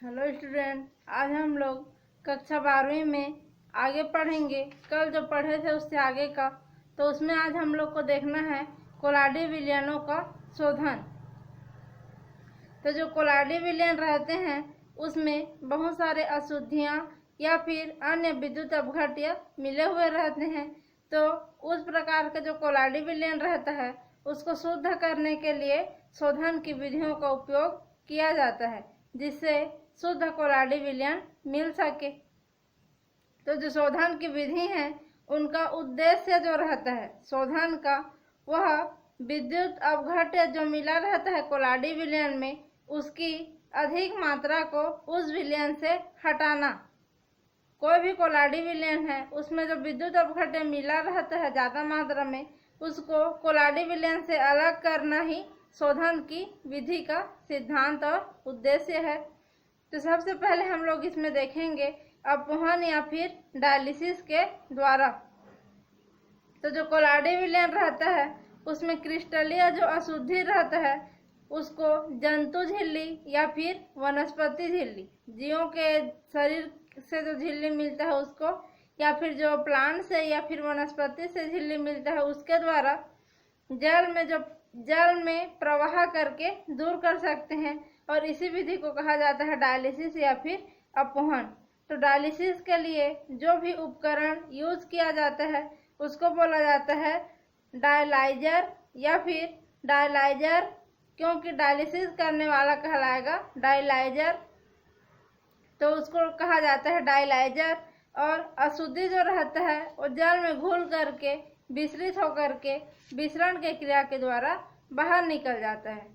Hello student, आज हम लोग कक्षा 12वीं में आगे पढ़ेंगे। कल जो पढ़े थे उससे आगे का, तो उसमें आज हम लोग को देखना है कोलाडी विलयनों का शोधन। तो जो कोलाडी विलयन रहते हैं उसमें बहुत सारे अशुद्धियाँ या फिर अन्य विद्युत अपघट्य मिले हुए रहते हैं। तो उस प्रकार के जो कोलाडी विलयन रहता है उसको शुद्ध करने के लिए शोधन की विधियों का उपयोग किया जाता है, जिससे शुद्ध कोलाडी विलयन मिल सके। तो जो शोधन की विधि है उनका उद्देश्य जो रहता है शोधन का, वह विद्युत अपघट्य जो मिला रहता है कोलाडी विलयन में उसकी अधिक मात्रा को उस विलयन से हटाना। कोई भी कोलाडी विलयन है उसमें जो विद्युत अपघट्य मिला रहता है ज़्यादा मात्रा में, उसको कोलाडी विलयन से अलग करना ही शोधन की विधि का सिद्धांत और उद्देश्य है। तो सबसे पहले हम लोग इसमें देखेंगे अपवहन या फिर डायलिसिस के द्वारा। तो जो कोलाडी विलयन रहता है उसमें क्रिस्टलीय जो अशुद्धि रहता है उसको जंतु झिल्ली या फिर वनस्पति झिल्ली, जीवों के शरीर से जो झिल्ली मिलता है उसको, या फिर जो प्लांट से या फिर वनस्पति से झिल्ली मिलता है उसके द्वारा जल में प्रवाह करके दूर कर सकते हैं। और इसी विधि को कहा जाता है डायलिसिस या फिर अपवहन। तो डायलिसिस के लिए जो भी उपकरण यूज किया जाता है उसको बोला जाता है डायलाइजर या फिर डायलाइजर, क्योंकि डायलिसिस करने वाला कहलाएगा डायलाइजर, तो उसको कहा जाता है डायलाइजर। और अशुद्धि जो रहता है वो जल में घुल करके विसरित होकर के विसरण के क्रिया के द्वारा बाहर निकल जाता है।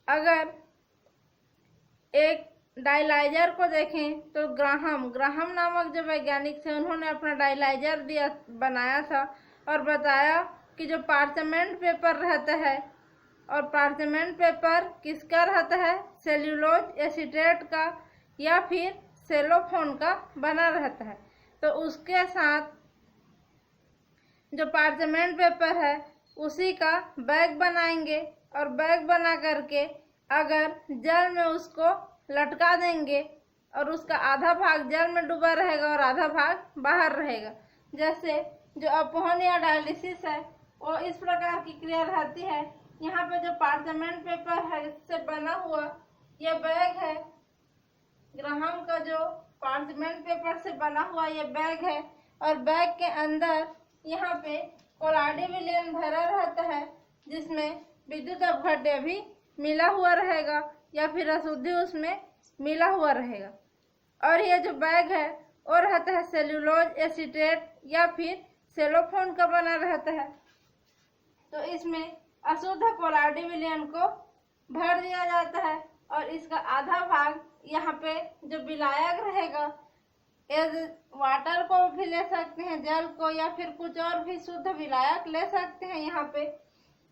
अगर एक डायलाइजर को देखें तो ग्राहम नामक जो वैज्ञानिक थे उन्होंने अपना डायलाइजर बनाया था और बताया कि जो पार्चमेंट पेपर रहता है, और पार्चमेंट पेपर किसका रहता है, सेल्यूलोज एसीटेट का या फिर सेलोफोन का बना रहता है। तो उसके साथ जो पार्चमेंट पेपर है उसी का बैग बनाएंगे और बैग बना करके अगर जल में उसको लटका देंगे और उसका आधा भाग जल में डूबा रहेगा और आधा भाग बाहर रहेगा। जैसे जो अपवहन या डायलिसिस है वो इस प्रकार की क्रिया रहती है। यहाँ पे जो पार्चमेंट पेपर है इससे बना हुआ ये बैग है, ग्राहम का जो पार्चमेंट पेपर से बना हुआ ये बैग है, और बैग के अंदर यहाँ पे कोलाडी विलयन भरा रहता है जिसमें विद्युत अपघट्य भी मिला हुआ रहेगा या फिर अशुद्धि उसमें मिला हुआ रहेगा। और ये जो बैग है वो रहता है सेल्यूलोज एसीटेट या फिर सेलोफोन का बना रहता है। तो इसमें अशुद्ध कोलाडी विलयन को भर दिया जाता है और इसका आधा भाग यहाँ पे जो विलायक रहेगा, एज वाटर को भी ले सकते हैं, जल को, या फिर कुछ और भी शुद्ध विलायक ले सकते हैं। यहाँ पे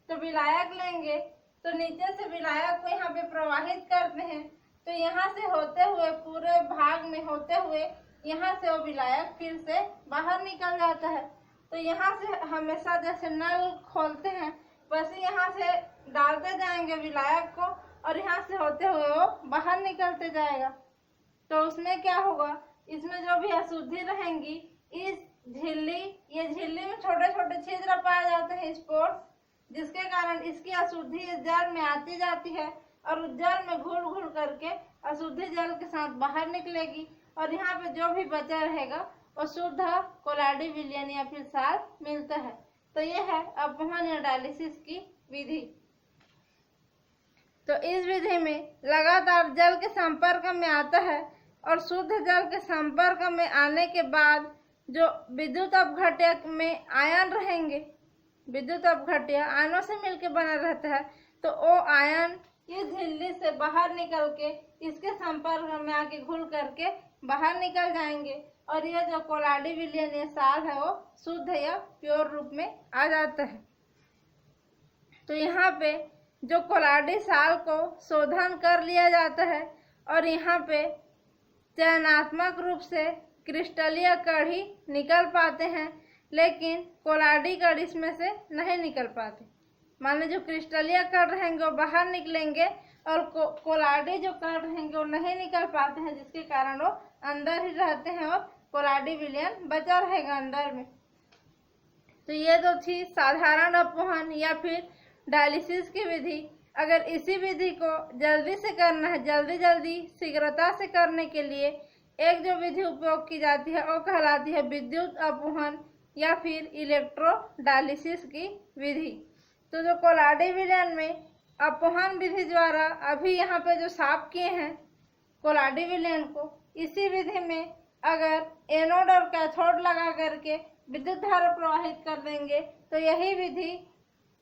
तो विलायक लेंगे तो नीचे से विलायक को यहाँ पे प्रवाहित करते हैं, तो यहाँ से होते हुए पूरे भाग में होते हुए यहाँ से वो विलायक फिर से बाहर निकल जाता है। तो यहाँ से हमेशा जैसे नल खोलते हैं वैसे यहाँ से डालते जाएंगे विलायक को और यहाँ से होते हुए वो बाहर निकलते जाएगा। तो उसमें क्या होगा, इसमें जो भी अशुद्धि रहेंगी इस ये झिल्ली में छोटे छोटे छिद्र पाए जाते हैं, स्पोर्स, जिसके कारण इसकी अशुद्धि इस जल में आती जाती है और उस जल में घुल घुल करके अशुद्धि जल के साथ बाहर निकलेगी और यहाँ पे जो भी बचा रहेगा वो शुद्ध कोलाडी विलयन या फिर सार मिलता है। तो ये है अपवहन या डायलिसिस की विधि। तो इस विधि में लगातार जल के संपर्क में आता है और शुद्ध जल के संपर्क में आने के बाद जो विद्युत अपघट्य में आयन रहेंगे, विद्युत अपघट्य आयनों से मिलकर बना रहता है, तो वो आयन इस झिल्ली से बाहर निकल के इसके संपर्क में आके घुल करके बाहर निकल जाएंगे और यह जो कोलाडी विलयन ये सार है वो शुद्ध या प्योर रूप में आ जाता है। तो यहाँ पे जो कोलाडी साल को शोधन कर लिया जाता है और यहाँ पे चयनात्मक रूप से क्रिस्टलीय कण ही निकल पाते हैं, लेकिन कोलाडी कण इसमें से नहीं निकल पाते। माने जो क्रिस्टलीय कण रहेंगे वो बाहर निकलेंगे और कोलाडी जो कण रहेंगे वो नहीं निकल पाते हैं, जिसके कारण वो अंदर ही रहते हैं और कोलाडी विलयन बचा रहेगा अंदर में। तो ये तो थी साधारण अपवहन या फिर डायलिसिस की विधि। अगर इसी विधि को जल्दी से करना है, जल्दी शीघ्रता से करने के लिए एक जो विधि उपयोग की जाती है वो कहलाती है विद्युत अपवहन या फिर इलेक्ट्रोडायलिसिस की विधि। तो जो कोलाडी विलयन में अपवहन विधि द्वारा अभी यहाँ पे जो साफ किए हैं कोलाडी विलयन को, इसी विधि में अगर एनोड और कैथोड लगा करके विद्युत धारा प्रवाहित कर देंगे तो यही विधि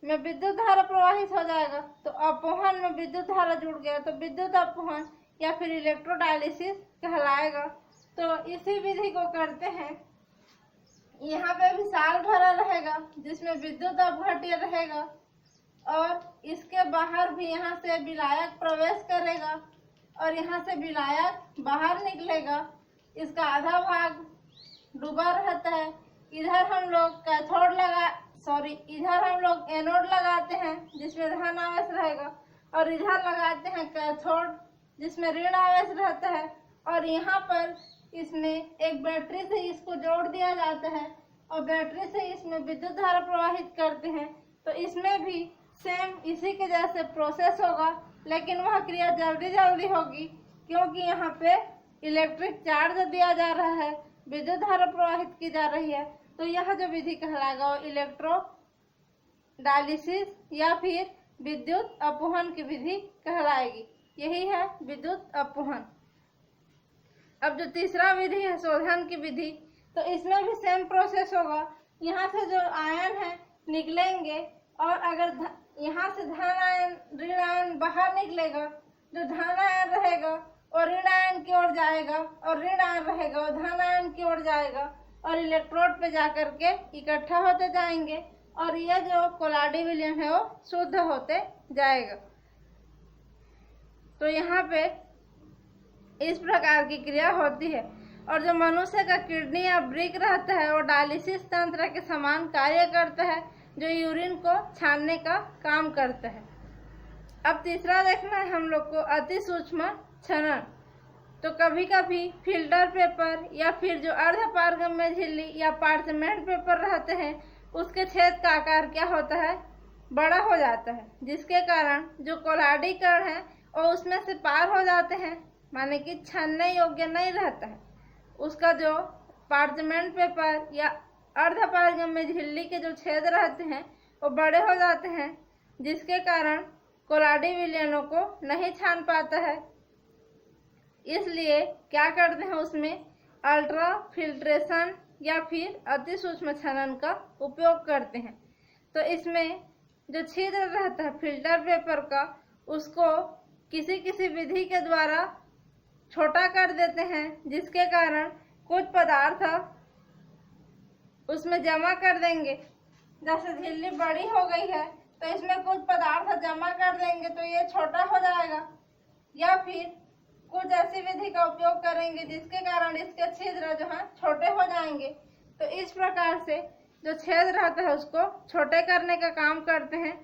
में विद्युत धारा प्रवाहित हो जाएगा। तो अपवहन में विद्युत धारा जुड़ गया तो विद्युत अपवहन या फिर इलेक्ट्रोडायलिसिस कहलाएगा। तो इसी विधि को करते हैं। यहाँ पे विशाल भरा रहेगा जिसमें विद्युत अपघट्य रहेगा और इसके बाहर भी यहाँ से विलायक प्रवेश करेगा और यहाँ से विलायक बाहर निकलेगा। इसका आधा भाग डूबा रहता है। इधर हम लोग इधर हम लोग एनोड लगाते हैं जिसमें धन आवेश रहेगा और इधर लगाते हैं कैथोड जिसमें ऋण आवेश रहता है। और यहाँ पर इसमें एक बैटरी से इसको जोड़ दिया जाता है और बैटरी से इसमें विद्युत धारा प्रवाहित करते हैं। तो इसमें भी सेम इसी के जैसे प्रोसेस होगा, लेकिन वह क्रिया जल्दी होगी क्योंकि यहाँ पे इलेक्ट्रिक चार्ज दिया जा रहा है, विद्युत धारा प्रवाहित की जा रही है। तो यह जो विधि कहलाएगा वो इलेक्ट्रो डायलिसिस या फिर विद्युत अपवहन की विधि कहलाएगी। यही है विद्युत अपवहन। अब जो तीसरा विधि है शोधन की विधि, तो इसमें भी सेम प्रोसेस होगा। यहाँ से जो आयन है निकलेंगे और अगर यहाँ से धन आयन ऋण आयन बाहर निकलेगा, जो धन आयन रहेगा और ऋण आयन की ओर जाएगा और ऋण आयन रहेगा और धन आयन की ओर जाएगा और इलेक्ट्रोड पे जाकर के इकट्ठा होते जाएंगे और यह जो कोलाडी विलयन है वो शुद्ध होते जाएगा। तो यहाँ पे इस प्रकार की क्रिया होती है। और जो मनुष्य का किडनी या वृक्क रहता है वो डायलिसिस तंत्र के समान कार्य करता है, जो यूरिन को छानने का काम करता है। अब तीसरा देखना है हम लोग को अति सूक्ष्म छनन। तो कभी कभी फिल्टर पेपर या फिर जो अर्धपारगम्य झिल्ली या पार्चमेंट पेपर रहते हैं उसके छेद का आकार क्या होता है, बड़ा हो जाता है, जिसके कारण जो कोलाडी कण है वो उसमें से पार हो जाते हैं, माने कि छानने योग्य नहीं रहता है। उसका जो पार्चमेंट पेपर या अर्धपारगम्य झिल्ली के जो छेद रहते हैं वो बड़े हो जाते हैं, जिसके कारण कोलाडी विलयनों को नहीं छान पाता है। इसलिए क्या करते हैं, उसमें अल्ट्रा फिल्ट्रेशन या फिर अति सूक्ष्म छनन का उपयोग करते हैं। तो इसमें जो छिद्र रहता है फिल्टर पेपर का, उसको किसी विधि के द्वारा छोटा कर देते हैं, जिसके कारण कुछ पदार्थ उसमें जमा कर देंगे। जैसे झिल्ली बड़ी हो गई है तो इसमें कुछ पदार्थ जमा कर देंगे तो ये छोटा हो जाएगा, या फिर कुछ ऐसी विधि का उपयोग करेंगे जिसके कारण इसके छिद्र जो है छोटे हो जाएंगे। तो इस प्रकार से जो छेद रहता है उसको छोटे करने का काम करते हैं,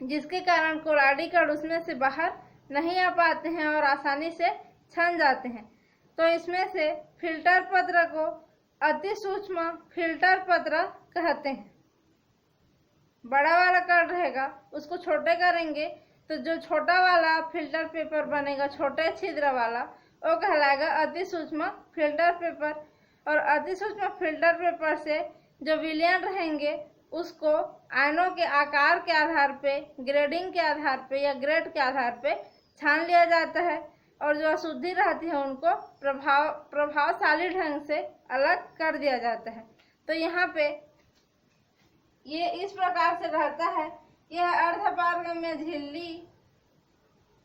जिसके कारण कोलाडी कण उसमें से बाहर नहीं आ पाते हैं और आसानी से छन जाते हैं। तो इसमें से फिल्टर पत्र को अति सूक्ष्म फिल्टर पत्र कहते हैं। बड़ा वाला कण रहेगा उसको छोटे करेंगे तो जो छोटा वाला फिल्टर पेपर बनेगा, छोटे छिद्र वाला, वो कहलाएगा अति सूक्ष्म फिल्टर पेपर। और अति सूक्ष्म फिल्टर पेपर से जो विलयन रहेंगे उसको आयनों के आकार के आधार पे, ग्रेडिंग के आधार पे या ग्रेड के आधार पे छान लिया जाता है और जो अशुद्धि रहती है उनको प्रभावशाली ढंग से अलग कर दिया जाता है। तो यहाँ पे ये इस प्रकार से रहता है। यह अर्धपारगम्य झिल्ली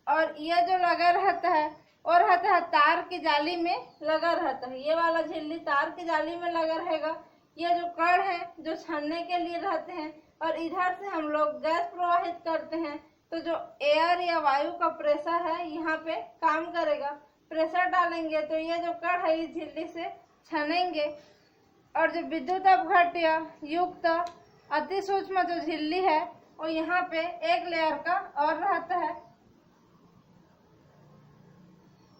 और यह जो लगा रहता है और रहता है तार की जाली में लगा रहता है। ये वाला झिल्ली तार की जाली में लगा रहेगा। यह जो कण है जो छानने के लिए रहते हैं और इधर से हम लोग गैस प्रवाहित करते हैं, तो जो एयर या वायु का प्रेशर है यहाँ पे काम करेगा। प्रेशर डालेंगे तो ये जो कण है इस झिल्ली से छनेंगे और जो विद्युत अपघट्य युक्त अति सूक्ष्म जो झिल्ली है और यहाँ पे एक लेयर का और रहता है।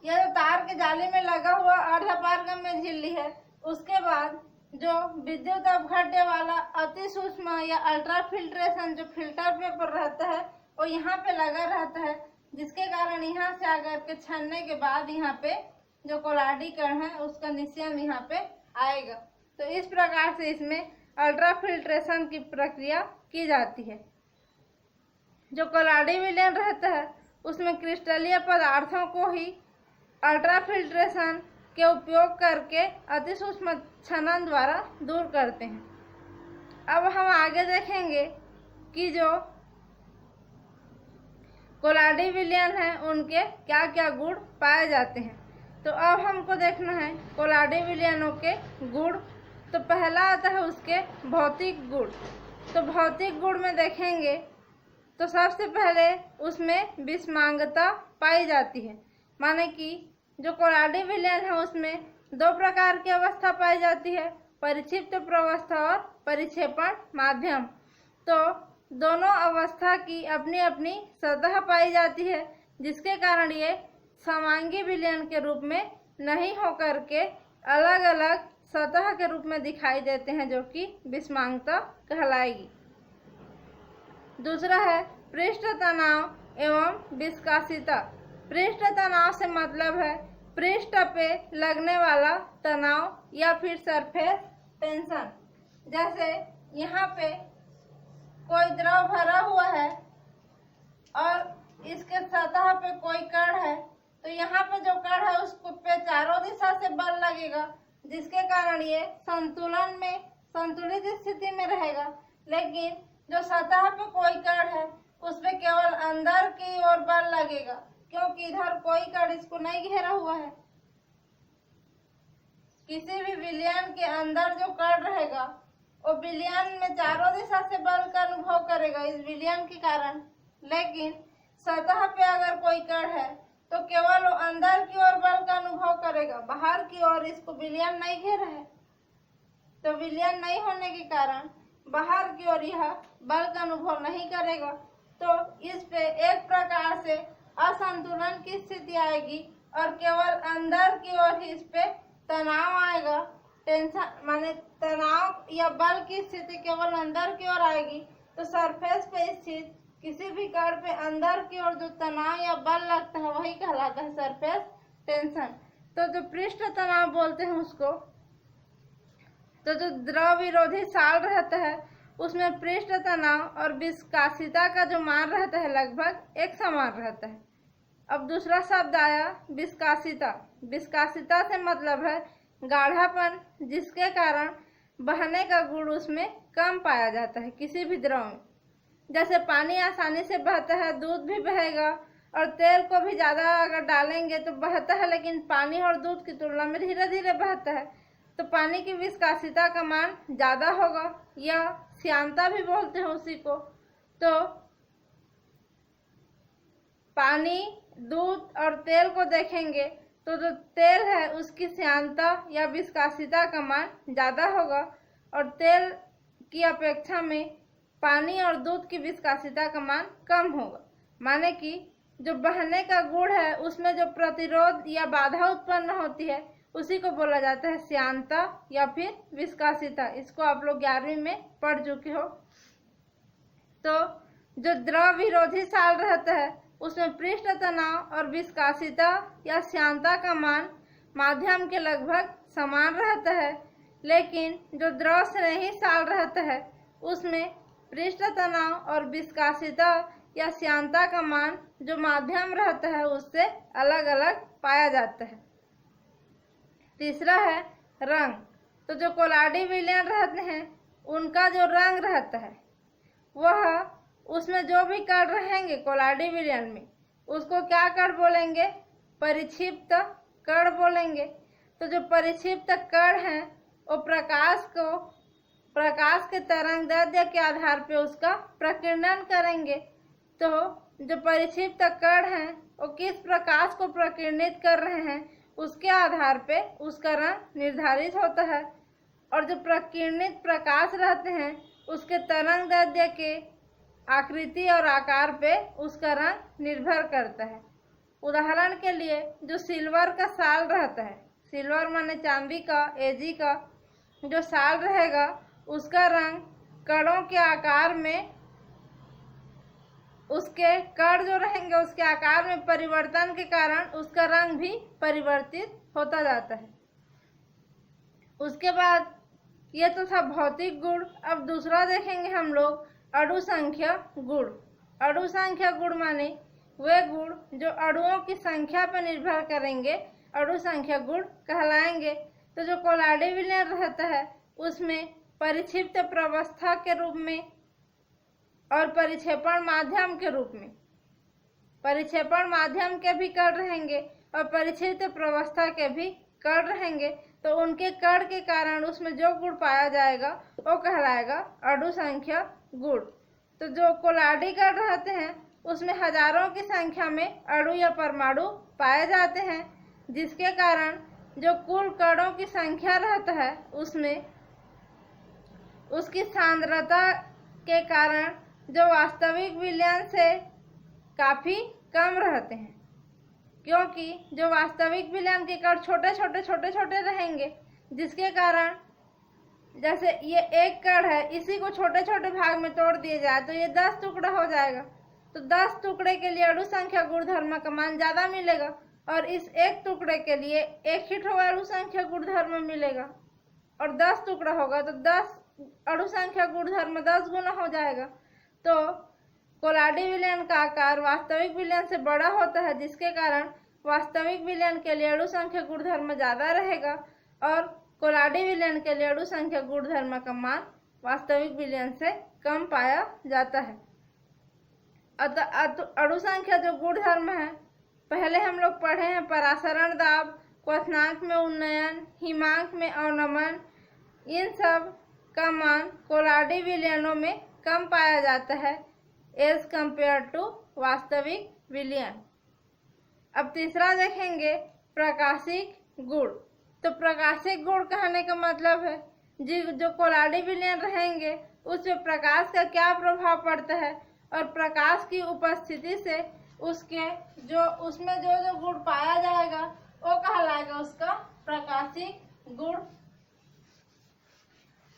यह जो तार के जाली में लगा हुआ अर्धपारगम्य झिल्ली है, उसके बाद जो विद्युत अपघट्य वाला अति सूक्ष्म या अल्ट्रा फिल्ट्रेशन जो फिल्टर पेपर रहता है वो यहाँ पे लगा रहता है, जिसके कारण यहाँ से आकर के छानने के बाद यहाँ पे जो कोलाडी कण है उसका निस्यन यहाँ पे आएगा। तो इस प्रकार से इसमें अल्ट्रा फिल्ट्रेशन की प्रक्रिया की जाती है। जो कोलाडी विलयन रहता है उसमें क्रिस्टलीय पदार्थों को ही अल्ट्रा फिल्ट्रेशन के उपयोग करके अति सूक्ष्म छनन द्वारा दूर करते हैं। अब हम आगे देखेंगे कि जो कोलाडी विलयन है उनके क्या क्या गुण पाए जाते हैं। तो अब हमको देखना है कोलाडी विलयनों के गुण। तो पहला आता है उसके भौतिक गुण। तो भौतिक गुण में देखेंगे तो सबसे पहले उसमें विषमांगता पाई जाती है, माने कि जो कोलाडी विलयन है उसमें दो प्रकार की अवस्था पाई जाती है, परिक्षिप्त प्रवस्था और परिक्षेपण माध्यम। तो दोनों अवस्था की अपनी अपनी सतह पाई जाती है, जिसके कारण ये समांगी विलयन के रूप में नहीं होकर के अलग अलग सतह के रूप में दिखाई देते हैं, जो कि विषमांगता कहलाएगी। दूसरा है पृष्ठ तनाव एवं विस्कासिता। पृष्ठ तनाव से मतलब है पृष्ठ पे लगने वाला तनाव या फिर सरफेस टेंशन। जैसे यहाँ पे कोई द्रव भरा हुआ है और इसके सतह पे कोई कण है, तो यहाँ पे जो कण है उसको पे चारों दिशा से बल लगेगा, जिसके कारण ये संतुलित स्थिति में रहेगा। लेकिन जो सतह पे कोई कण है उस पे केवल अंदर की ओर बल लगेगा, क्योंकि इधर कोई कण इसको नहीं घेरा हुआ है। किसी भी विलयन के अंदर जो कण रहेगा वो विलयन में चारों दिशा से बल का अनुभव करेगा इस विलयन के कारण। लेकिन सतह पे अगर कोई कण है तो केवल वो अंदर की ओर बल का अनुभव करेगा, बाहर की ओर इसको विलयन नहीं घेरा है। तो विलयन नहीं होने के कारण बाहर की ओर यह बल का अनुभव नहीं करेगा। तो इस पे एक प्रकार से असंतुलन की स्थिति आएगी और केवल अंदर की ओर ही इस पे तनाव आएगा। टेंशन माने तनाव या बल की स्थिति केवल अंदर की ओर आएगी। तो सरफेस पे स्थित किसी भी कण पे अंदर की ओर जो तनाव या बल लगता है वही कहलाता है सरफेस टेंशन। तो जो पृष्ठ तनाव बोलते हैं उसको, तो जो द्रव विरोधी साल रहता है उसमें पृष्ठ तनाव और विस्कासिता का जो मान रहता है लगभग एक समान रहता है। अब दूसरा शब्द आया विस्कासिता। विस्कासिता से मतलब है गाढ़ापन, जिसके कारण बहने का गुण उसमें कम पाया जाता है किसी भी द्रव में। जैसे पानी आसानी से बहता है, दूध भी बहेगा, और तेल को भी ज़्यादा अगर डालेंगे तो बहता है, लेकिन पानी और दूध की तुलना में धीरे धीरे बहता है। तो पानी की विस्कासिता का मान ज़्यादा होगा, या श्यानता भी बोलते हैं उसी को। तो पानी, दूध और तेल को देखेंगे तो जो तेल है उसकी श्यानता या विस्कासिता का मान ज़्यादा होगा, और तेल की अपेक्षा में पानी और दूध की विस्कासिता का मान कम होगा। माने कि जो बहने का गुण है उसमें जो प्रतिरोध या बाधा उत्पन्न होती है उसी को बोला जाता है श्यानता या फिर विस्कासिता। इसको आप लोग 11वीं में पढ़ चुके हो। तो जो द्रव विरोधी साल रहता है उसमें पृष्ठ तनाव और विस्कासिता या श्यानता का मान माध्यम के लगभग समान रहता है। लेकिन जो द्रव स्नेही साल रहता है उसमें पृष्ठ तनाव और विस्कासिता या श्यानता का मान जो माध्यम रहता है उससे अलग अलग पाया जाता है। तीसरा है रंग। तो जो कोलाडी विलयन रहते हैं उनका जो रंग रहता है वह, उसमें जो भी कण रहेंगे कोलाडी विलयन में उसको क्या कण बोलेंगे? परिक्षिप्त कण बोलेंगे। तो जो परिक्षिप्त कण हैं वो प्रकाश के तरंगदैर्ध्य के आधार पे उसका प्रकीर्णन करेंगे। तो जो परिक्षिप्त कण हैं वो किस प्रकाश को प्रकीर्णित कर रहे हैं उसके आधार पे उसका रंग निर्धारित होता है। और जो प्रकीर्णित प्रकाश रहते हैं उसके तरंगदैर्ध्य के आकृति और आकार पे उसका रंग निर्भर करता है। उदाहरण के लिए जो सिल्वर का साल रहता है, सिल्वर माने चांदी का, एजी का जो साल रहेगा उसका रंग कणों के आकार में, उसके कण जो रहेंगे उसके आकार में परिवर्तन के कारण उसका रंग भी परिवर्तित होता जाता है। उसके बाद ये तो था भौतिक गुण। अब दूसरा देखेंगे हम लोग अणु संख्या गुण। अणु संख्या गुण माने वे गुण जो अणुओं की संख्या पर निर्भर करेंगे, अणु संख्या गुण कहलाएंगे। तो जो कोलाडी विलयन रहता है उसमें परिक्षिप्त प्रावस्था के रूप में और परिक्षेपण माध्यम के रूप में, परिक्षेपण माध्यम के भी कण रहेंगे और परिक्षिप्त प्रावस्था के भी कण रहेंगे। तो उनके कण के कारण उसमें जो गुण पाया जाएगा वो कहलाएगा अणु संख्या गुण। तो जो कोलाडी कण रहते हैं उसमें हजारों की संख्या में अणु या परमाणु पाए जाते हैं, जिसके कारण जो कुल कणों की संख्या रहता है उसमें उसकी सांद्रता के कारण जो वास्तविक विलयन से काफ़ी कम रहते हैं, क्योंकि जो वास्तविक विलयन के कण छोटे छोटे रहेंगे, जिसके कारण जैसे ये एक कण है, इसी को छोटे छोटे भाग में तोड़ दिया जाए तो ये 10 टुकड़ा हो जाएगा। तो 10 टुकड़े के लिए अणु संख्या गुणधर्म का मान ज़्यादा मिलेगा और इस एक टुकड़े के लिए एक ही अणु संख्या गुणधर्म मिलेगा। और 10 टुकड़ा होगा तो 10 अणु संख्या गुणधर्म 10 गुना हो जाएगा। तो कोलाडी विलयन का आकार वास्तविक विलयन से बड़ा होता है, जिसके कारण वास्तविक विलयन के लिए अणु संख्या गुणधर्म ज़्यादा रहेगा और कोलाडी विलयन के लिए अणु संख्या गुणधर्म का मान वास्तविक विलयन से कम पाया जाता है। अतः अणु संख्या जो गुणधर्म है, पहले हम लोग पढ़े हैं परासरण दाब, क्वथनांक में उन्नयन, हिमांक में अवनमन, इन सब का मान कोलाडी विलयनों में कम पाया जाता है एज कंपेयर टू वास्तविक विलयन। अब तीसरा देखेंगे प्रकाशिक गुण। तो प्रकाशिक गुण कहने का मतलब है जो कोलाडी विलयन रहेंगे उसमें प्रकाश का क्या प्रभाव पड़ता है और प्रकाश की उपस्थिति से उसमें जो गुण पाया जाएगा वो कहलाएगा उसका प्रकाशिक गुण।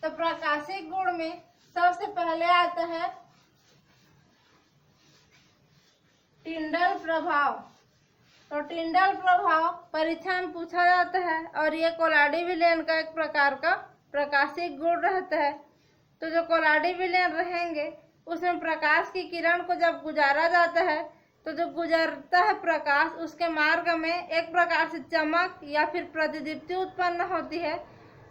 तो प्रकाशिक गुण में सबसे पहले आता है टिंडल प्रभाव। तो टिंडल प्रभाव परीक्षा में पूछा जाता है और ये कोलाडी विलयन का एक प्रकार का प्रकाशिक गुण रहता है। तो जो कोलाडी विलयन रहेंगे उसमें प्रकाश की किरण को जब गुजारा जाता है तो जो गुजरता है प्रकाश, उसके मार्ग में एक प्रकार से चमक या फिर प्रतिदीप्ति उत्पन्न होती है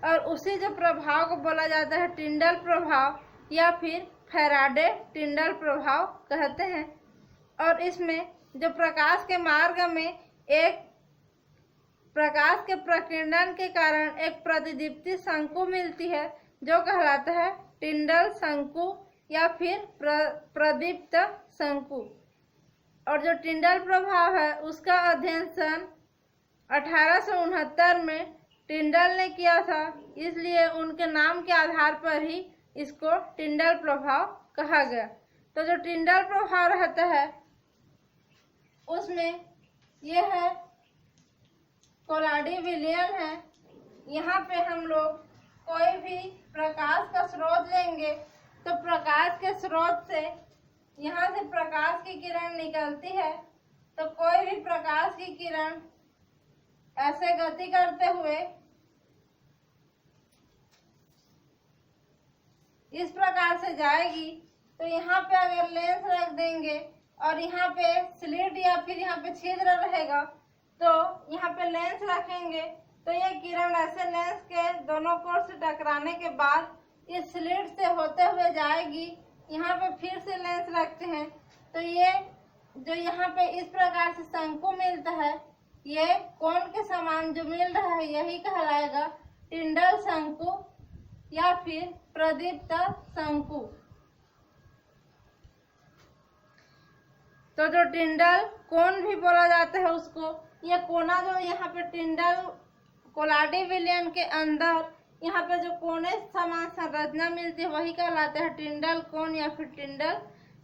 और उसी जो प्रभाव को बोला जाता है टिंडल प्रभाव या फिर फैराडे टिंडल प्रभाव कहते हैं। और इसमें जो प्रकाश के मार्ग में एक प्रकाश के प्रकीर्णन के कारण एक प्रतिदीप्ति शंकु मिलती है जो कहलाता है टिंडल शंकु या फिर प्रदीप्त शंकु। और जो टिंडल प्रभाव है उसका अध्ययन सन 1869 में टिंडल ने किया था, इसलिए उनके नाम के आधार पर ही इसको टिंडल प्रभाव कहा गया। तो जो टिंडल प्रभाव रहता है उसमें यह है कोलाडी विलयन है। यहाँ पे हम लोग कोई भी प्रकाश का स्रोत लेंगे तो प्रकाश के स्रोत से यहाँ से प्रकाश की किरण निकलती है, तो कोई भी प्रकाश की किरण ऐसे गति करते हुए इस प्रकार से जाएगी। तो यहाँ पे अगर लेंस रख देंगे और यहाँ पे स्लिट या फिर यहाँ पे छिद्र रहेगा तो यहाँ पे लेंस रखेंगे तो ये किरण ऐसे लेंस के दोनों कोर से टकराने के बाद इस स्लिट से होते हुए जाएगी। यहाँ पे फिर से लेंस रखते हैं तो ये जो यहाँ पे इस प्रकार से शंकु मिलता है, ये कोण के समान जो मिल रहा है यही कहलाएगा टिंडल शंकु या फिर प्रदीप्त शंकु। तो जो टिंडल कोण भी बोला जाता है उसको, ये कोना जो यहाँ पे टिंडल कोलाडी विलयन के अंदर यहाँ पे जो कोने समान संरचना मिलती है वही कहलाता है टिंडल कोण या फिर टिंडल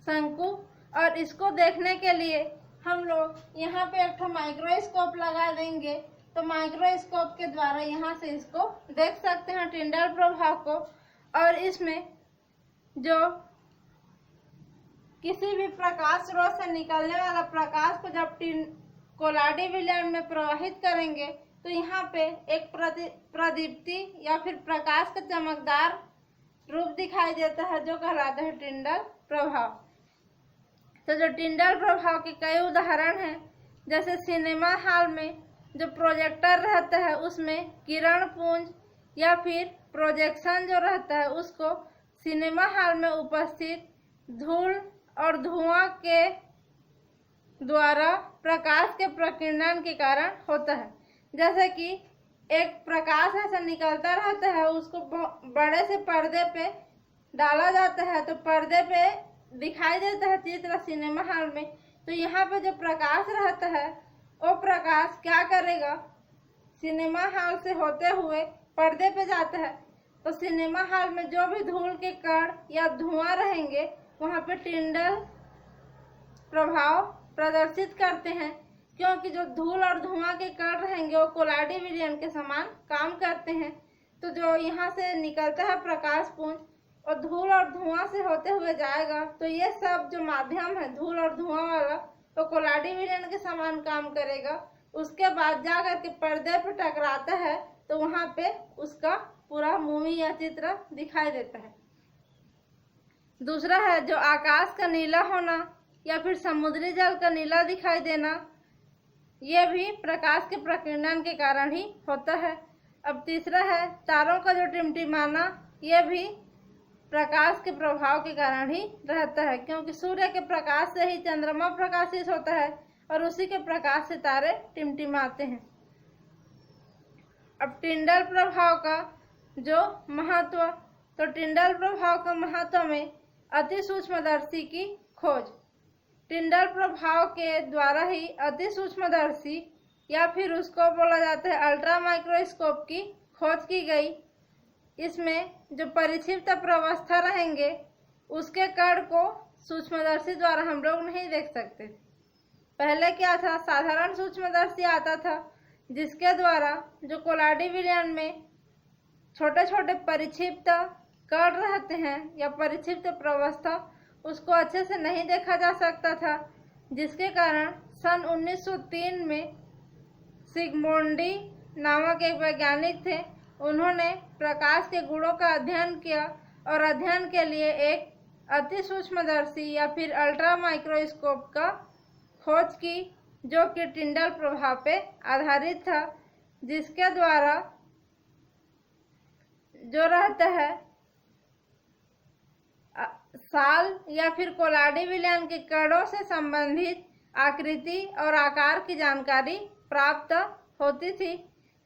शंकु। और इसको देखने के लिए हम लोग यहाँ पे एक माइक्रोस्कोप लगा देंगे, तो माइक्रोस्कोप के द्वारा यहाँ से इसको देख सकते हैं टिंडल प्रभाव को। और इसमें जो किसी भी प्रकाश स्रोत से निकलने वाला प्रकाश को जब कोलाडी विलयन में प्रवाहित करेंगे तो यहाँ पे एक प्रदीप्ति या फिर प्रकाश का चमकदार रूप दिखाई देता है, जो कहलाता है टिंडल प्रभाव। तो जो टिंडल प्रभाव के कई उदाहरण हैं, जैसे सिनेमा हॉल में जो प्रोजेक्टर रहता है उसमें किरण पुंज या फिर प्रोजेक्शन जो रहता है उसको सिनेमा हॉल में उपस्थित धूल और धुआं के द्वारा प्रकाश के प्रकीर्णन के कारण होता है। जैसे कि एक प्रकाश ऐसा निकलता रहता है, उसको बड़े से पर्दे पे डाला जाता है तो पर्दे पे दिखाई देता है चित्र सिनेमा हॉल में। तो यहाँ पे जो प्रकाश रहता है वो प्रकाश क्या करेगा, सिनेमा हॉल से होते हुए पर्दे पे जाता है। तो सिनेमा हॉल में जो भी धूल के कण या धुआं रहेंगे वहाँ पे टिंडल प्रभाव प्रदर्शित करते हैं, क्योंकि जो धूल और धुआं के कण रहेंगे वो कोलाडी विलयन के समान काम करते हैं। तो जो यहाँ से निकलता है प्रकाश पुंज और धूल और धुआं से होते हुए जाएगा, तो ये सब जो माध्यम है धूल और धुआं वाला तो कोलाडी विलयन के समान काम करेगा। उसके बाद जा करके पर्दे पर टकराता है तो वहाँ पे उसका पूरा मूवी या चित्र दिखाई देता है। दूसरा है जो आकाश का नीला होना या फिर समुद्री जल का नीला दिखाई देना, ये भी प्रकाश के प्रकीर्णन के कारण ही होता है। अब तीसरा है तारों का जो टिमटिमाना, ये भी प्रकाश के प्रभाव के कारण ही रहता है, क्योंकि सूर्य के प्रकाश से ही चंद्रमा प्रकाशित होता है और उसी के प्रकाश से तारे टिमटिमाते हैं। अब टिंडल प्रभाव का जो महत्व, तो टिंडल प्रभाव का महत्व में अति सूक्ष्मदर्शी की खोज। टिंडल प्रभाव के द्वारा ही अति सूक्ष्मदर्शी या फिर उसको बोला जाता है अल्ट्रा माइक्रोस्कोप की खोज की गई। इसमें जो परिक्षिप्त प्रवस्था रहेंगे उसके कण को सूक्ष्मदर्शी द्वारा हम लोग नहीं देख सकते। पहले क्या था, साधारण सूक्ष्मदर्शी आता था जिसके द्वारा जो कोलाडी विलयन में छोटे छोटे परिक्षिप्त कण रहते हैं या परिक्षिप्त प्रवस्था, उसको अच्छे से नहीं देखा जा सकता था, जिसके कारण सन 1903 में सिगमोंडी नामक एक वैज्ञानिक थे, उन्होंने प्रकाश के गुणों का अध्ययन किया और अध्ययन के लिए एक अति सूक्ष्मदर्शी या फिर अल्ट्रा माइक्रोस्कोप का खोज की, जो कि टिंडल प्रभाव पे आधारित था, जिसके द्वारा जो रहता है साल या फिर कोलाडी विलयन के कणों से संबंधित आकृति और आकार की जानकारी प्राप्त होती थी।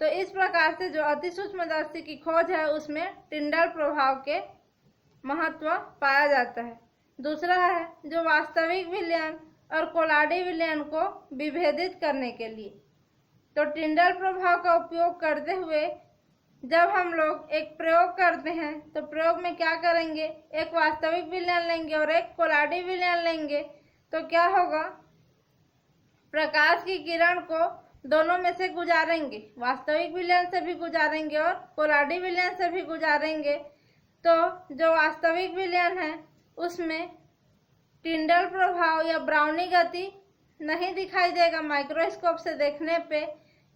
तो इस प्रकार से जो अति सूक्ष्मदर्शी की खोज है उसमें टिंडल प्रभाव के महत्व पाया जाता है। दूसरा है जो वास्तविक विलयन और कोलाडी विलयन को विभेदित करने के लिए। तो टिंडल प्रभाव का उपयोग करते हुए जब हम लोग एक प्रयोग करते हैं तो प्रयोग में क्या करेंगे, एक वास्तविक विलयन लेंगे और एक कोलाडी विलयन लेंगे, तो क्या होगा, प्रकाश की किरण को दोनों में से गुजारेंगे, वास्तविक विलयन से भी गुजारेंगे और कोलाडी विलयन से भी गुजारेंगे। तो जो वास्तविक विलयन है उसमें टिंडल प्रभाव या ब्राउनी गति नहीं दिखाई देगा माइक्रोस्कोप से देखने पे,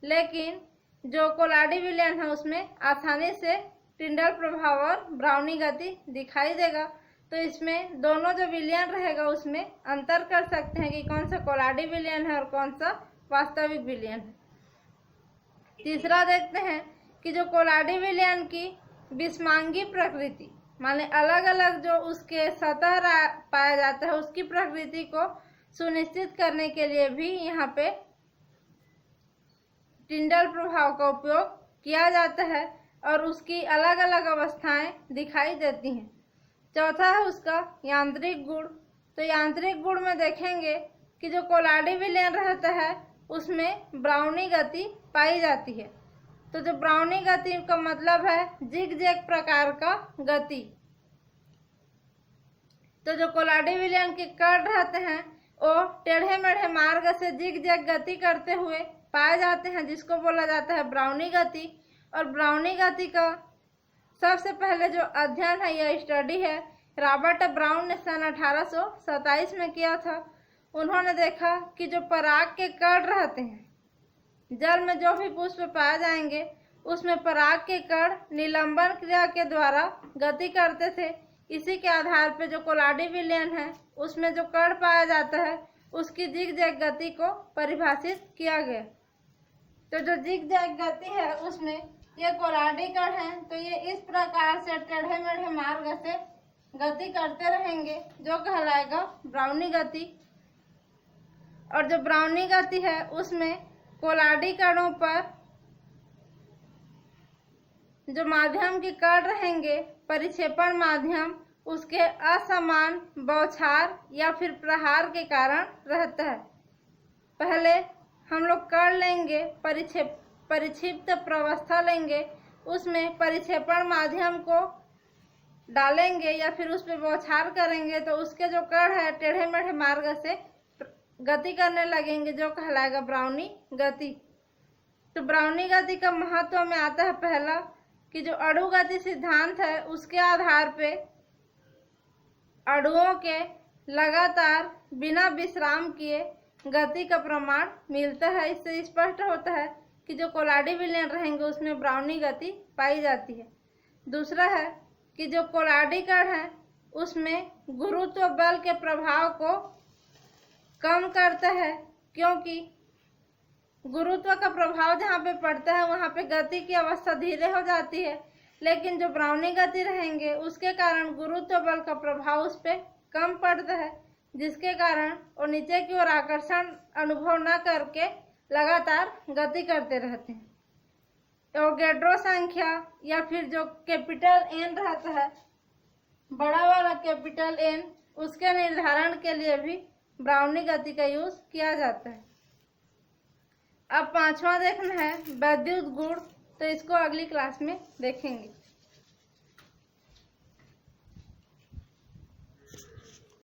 लेकिन जो कोलाडी विलयन है उसमें आसानी से टिंडल प्रभाव और ब्राउनी गति दिखाई देगा। तो इसमें दोनों जो विलयन रहेगा उसमें अंतर कर सकते हैं कि कौन सा कोलाडी विलयन है और कौन सा वास्तविक विलयन है। तीसरा देखते हैं कि जो कोलाडी विलयन की विषमांगी प्रकृति, माने अलग अलग जो उसके सतह पाया जाता है उसकी प्रकृति को सुनिश्चित करने के लिए भी यहाँ पे टिंडल प्रभाव का उपयोग किया जाता है और उसकी अलग अलग अवस्थाएं दिखाई देती हैं। चौथा है उसका यांत्रिक गुण। तो यांत्रिक गुण में देखेंगे कि जो कोलाडी विलयन रहता है उसमें ब्राउनी गति पाई जाती है। तो जो ब्राउनी गति का मतलब है जिग जैग प्रकार का गति। तो जो कोलाडी विलयन के कण रहते हैं वो टेढ़े मेढ़े मार्ग से जिग-जैग गति करते हुए पाए जाते हैं, जिसको बोला जाता है ब्राउनी गति। और ब्राउनी गति का सबसे पहले जो अध्ययन है या स्टडी है रॉबर्ट ब्राउन ने सन 1827 में किया था। उन्होंने देखा कि जो पराग के कण रहते हैं, जल में जो भी पुष्प पाए जाएंगे उसमें पराग के कण निलंबन क्रिया के द्वारा गति करते थे। इसी के आधार पर जो कोलाडी विलयन है उसमें जो कण पाया जाता है उसकी जिग-जैग गति को परिभाषित किया गया। तो जो जिग-जैग गति है उसमें ये कोलाडी कण हैं, तो ये इस प्रकार से टेढ़े मेढ़े मार्ग से गति करते रहेंगे, जो कहलाएगा ब्राउनी गति। और जो ब्राउनी गति है उसमें कोलाडी कणों पर जो माध्यम के कण रहेंगे, परिक्षेपण माध्यम उसके असमान बौछार या फिर प्रहार के कारण रहता है। पहले हम लोग कण लेंगे, परिक्षिप्त प्रवस्था लेंगे, उसमें परिक्षेपण माध्यम को डालेंगे या फिर उस पर बौछार करेंगे तो उसके जो कण है टेढ़े मेढ़े मार्ग से गति करने लगेंगे, जो कहलाएगा ब्राउनी गति। तो ब्राउनी गति का महत्व में आता है पहला कि जो अणु गति सिद्धांत है उसके आधार पे अणुओं के लगातार बिना विश्राम किए गति का प्रमाण मिलता है। इससे स्पष्ट होता है कि जो कोलाडी विलयन रहेंगे उसमें ब्राउनी गति पाई जाती है। दूसरा है कि जो कोलाडी कण है उसमें गुरुत्व बल के प्रभाव को कम करता है, क्योंकि गुरुत्व का प्रभाव जहाँ पे पड़ता है वहाँ पे गति की अवस्था धीरे हो जाती है, लेकिन जो ब्राउनी गति रहेंगे उसके कारण गुरुत्व बल का प्रभाव उस पर कम पड़ता है, जिसके कारण वो नीचे की ओर आकर्षण अनुभव न करके लगातार गति करते रहते हैं। एवोगैड्रो संख्या या फिर जो कैपिटल एन रहता है, बड़ा वाला कैपिटल एन, उसके निर्धारण के लिए भी ब्राउनी गति का यूज किया जाता है। अब पांचवा देखना है वैद्युत गुण, तो इसको अगली क्लास में देखेंगे।